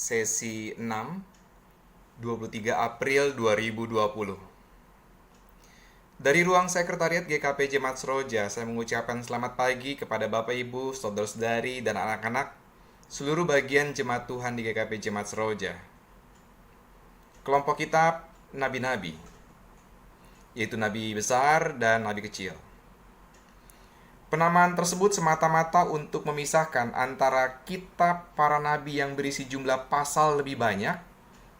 Sesi 6, 23 April 2020. Dari ruang Sekretariat GKP Jemaat Seroja, saya mengucapkan selamat pagi kepada Bapak Ibu, saudara-saudari, dan anak-anak seluruh bagian Jemaat Tuhan di GKP Jemaat Seroja. Kelompok kitab Nabi-Nabi, yaitu Nabi besar dan Nabi kecil. Penamaan tersebut semata-mata untuk memisahkan antara kitab para nabi yang berisi jumlah pasal lebih banyak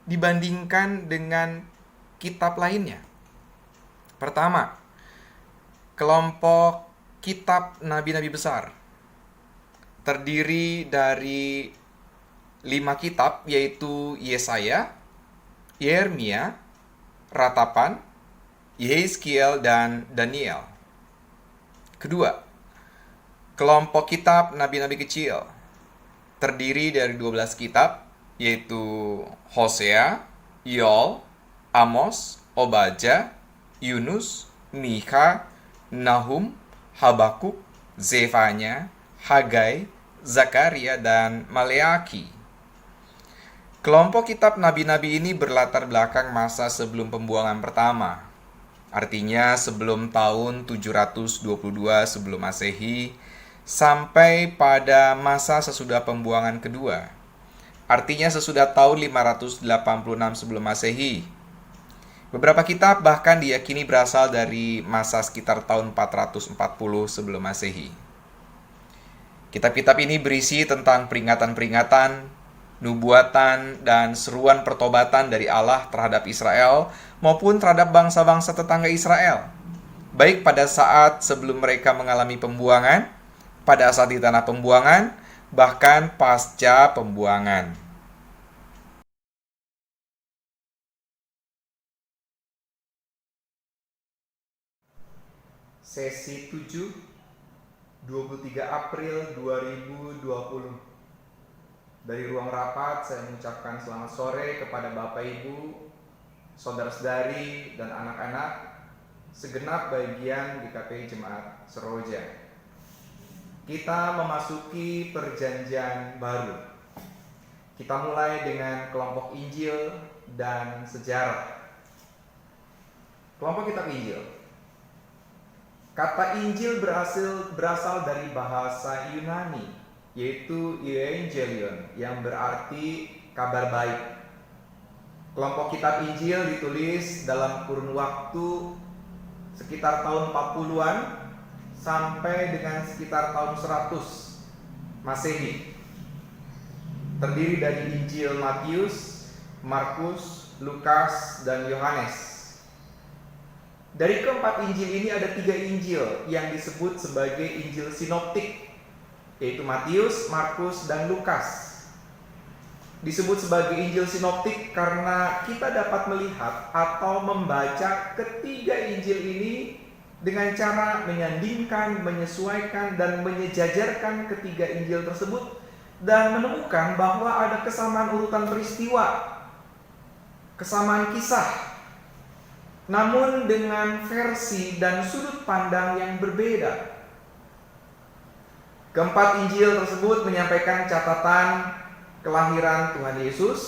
dibandingkan dengan kitab lainnya. Pertama, kelompok kitab nabi-nabi besar terdiri dari 5 kitab, yaitu Yesaya, Yeremia, Ratapan, Yehezkiel, dan Daniel. Kedua, kelompok kitab nabi-nabi kecil terdiri dari 12 kitab, yaitu Hosea, Yoel, Amos, Obadja, Yunus, Mikha, Nahum, Habakuk, Zefanya, Hagai, Zakaria, dan Maleaki. Kelompok kitab nabi-nabi ini berlatar belakang masa sebelum pembuangan pertama. Artinya sebelum tahun 722 sebelum Masehi sampai pada masa sesudah pembuangan kedua. Artinya sesudah tahun 586 sebelum Masehi. Beberapa kitab bahkan diyakini berasal dari masa sekitar tahun 440 sebelum Masehi. Kitab-kitab ini berisi tentang peringatan-peringatan, nubuatan, dan seruan pertobatan dari Allah terhadap Israel maupun terhadap bangsa-bangsa tetangga Israel, baik pada saat sebelum mereka mengalami pembuangan, pada saat di tanah pembuangan, bahkan pasca pembuangan. Sesi 7, 23 April 2020. Dari ruang rapat, saya mengucapkan selamat sore kepada Bapak Ibu, saudara-saudari, dan anak-anak segenap bagian GKP Jemaat Seroja. Kita memasuki perjanjian baru. Kita mulai dengan kelompok Injil dan sejarah. Kelompok kitab Injil. Kata Injil berasal dari bahasa Yunani, yaitu Evangelion, yang berarti kabar baik. Kelompok kitab Injil ditulis dalam kurun waktu sekitar tahun 40-an sampai dengan sekitar tahun 100 Masehi. Terdiri dari Injil Matius, Markus, Lukas, dan Yohanes. Dari keempat Injil ini ada 3 Injil yang disebut sebagai Injil sinoptik, yaitu Matius, Markus, dan Lukas. Disebut sebagai Injil sinoptik karena kita dapat melihat atau membaca ketiga Injil ini dengan cara menyandingkan, menyesuaikan, dan menyejajarkan ketiga Injil tersebut dan menemukan bahwa ada kesamaan urutan peristiwa, kesamaan kisah, namun dengan versi dan sudut pandang yang berbeda. Keempat Injil tersebut menyampaikan catatan kelahiran Tuhan Yesus,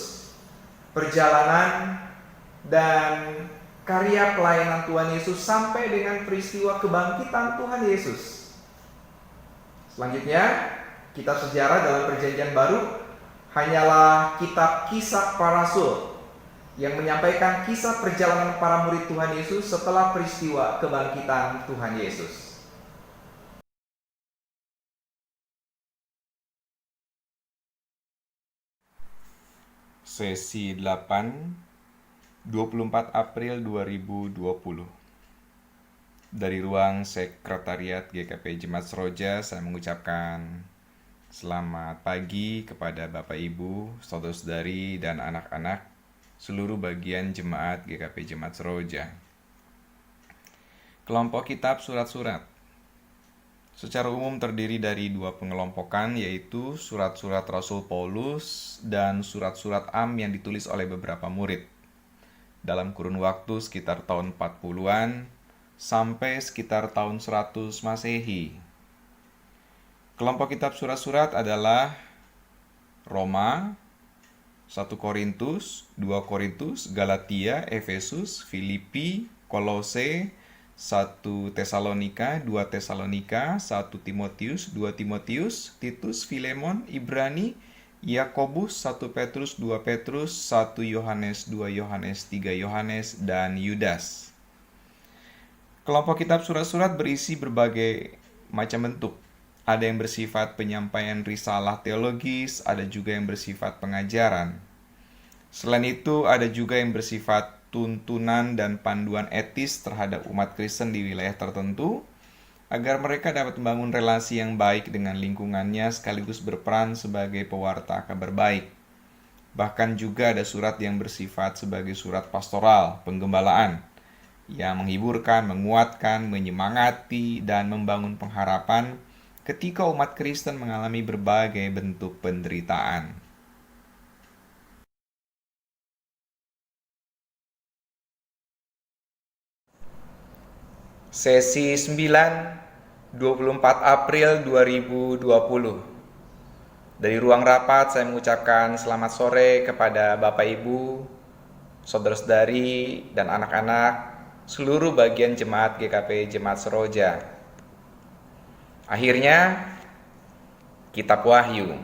perjalanan, dan karya pelayanan Tuhan Yesus sampai dengan peristiwa kebangkitan Tuhan Yesus. Selanjutnya, kitab sejarah dalam perjanjian baru hanyalah kitab kisah para rasul yang menyampaikan kisah perjalanan para murid Tuhan Yesus setelah peristiwa kebangkitan Tuhan Yesus. Sesi 8, 24 April 2020. Dari ruang Sekretariat GKP Jemaat Seroja, saya mengucapkan selamat pagi kepada Bapak Ibu, saudara-saudari, dan anak-anak seluruh bagian Jemaat GKP Jemaat Seroja. Kelompok kitab surat-surat secara umum terdiri dari 2 pengelompokan, yaitu surat-surat Rasul Paulus dan surat-surat Am yang ditulis oleh beberapa murid dalam kurun waktu sekitar tahun 40-an sampai sekitar tahun 100 Masehi. Kelompok kitab surat-surat adalah Roma, 1 Korintus, 2 Korintus, Galatia, Efesus, Filipi, Kolose, 1 Tesalonika, 2 Tesalonika, 1 Timotius, 2 Timotius, Titus, Filemon, Ibrani, Yakobus, 1 Petrus, 2 Petrus, 1 Yohanes, 2 Yohanes, 3 Yohanes, dan Yudas. Kelompok kitab surat-surat berisi berbagai macam bentuk. Ada yang bersifat penyampaian risalah teologis, ada juga yang bersifat pengajaran. Selain itu, ada juga yang bersifat tuntunan dan panduan etis terhadap umat Kristen di wilayah tertentu, agar mereka dapat membangun relasi yang baik dengan lingkungannya sekaligus berperan sebagai pewarta kabar baik. Bahkan juga ada surat yang bersifat sebagai surat pastoral, penggembalaan, yang menghiburkan, menguatkan, menyemangati, dan membangun pengharapan ketika umat Kristen mengalami berbagai bentuk penderitaan. Sesi 9, 24 April 2020. Dari ruang rapat saya mengucapkan selamat sore kepada Bapak Ibu, saudara-saudari, dan anak-anak seluruh bagian jemaat GKP Jemaat Seroja. Akhirnya, Kitab Wahyu.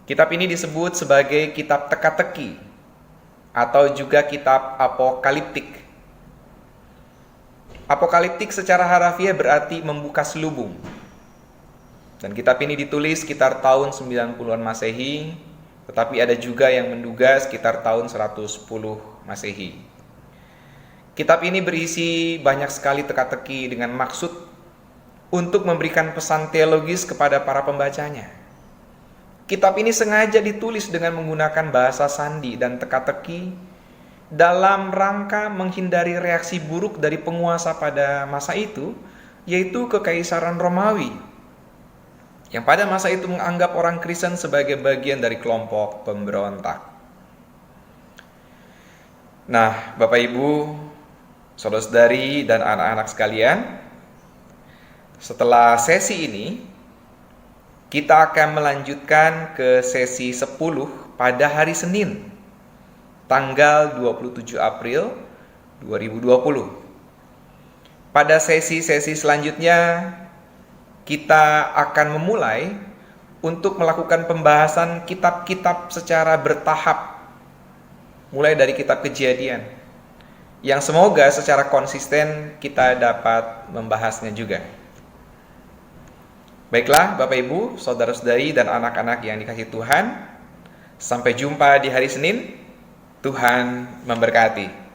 Kitab ini disebut sebagai kitab teka-teki atau juga kitab apokaliptik. Apokaliptik secara harafiah berarti membuka selubung. Dan kitab ini ditulis sekitar tahun 90-an Masehi, tetapi ada juga yang menduga sekitar tahun 110 Masehi. Kitab ini berisi banyak sekali teka-teki dengan maksud untuk memberikan pesan teologis kepada para pembacanya. Kitab ini sengaja ditulis dengan menggunakan bahasa sandi dan teka-teki dalam rangka menghindari reaksi buruk dari penguasa pada masa itu, yaitu Kekaisaran Romawi, yang pada masa itu menganggap orang Kristen sebagai bagian dari kelompok pemberontak. Nah, Bapak Ibu, saudara-saudari, dan anak-anak sekalian, setelah sesi ini, kita akan melanjutkan ke sesi 10 pada hari Senin, tanggal 27 April 2020. Pada sesi-sesi selanjutnya, kita akan memulai untuk melakukan pembahasan kitab-kitab secara bertahap, mulai dari kitab Kejadian, yang semoga secara konsisten kita dapat membahasnya juga. Baiklah Bapak Ibu, saudara-saudari, dan anak-anak yang dikasihi Tuhan, sampai jumpa di hari Senin. Tuhan memberkati.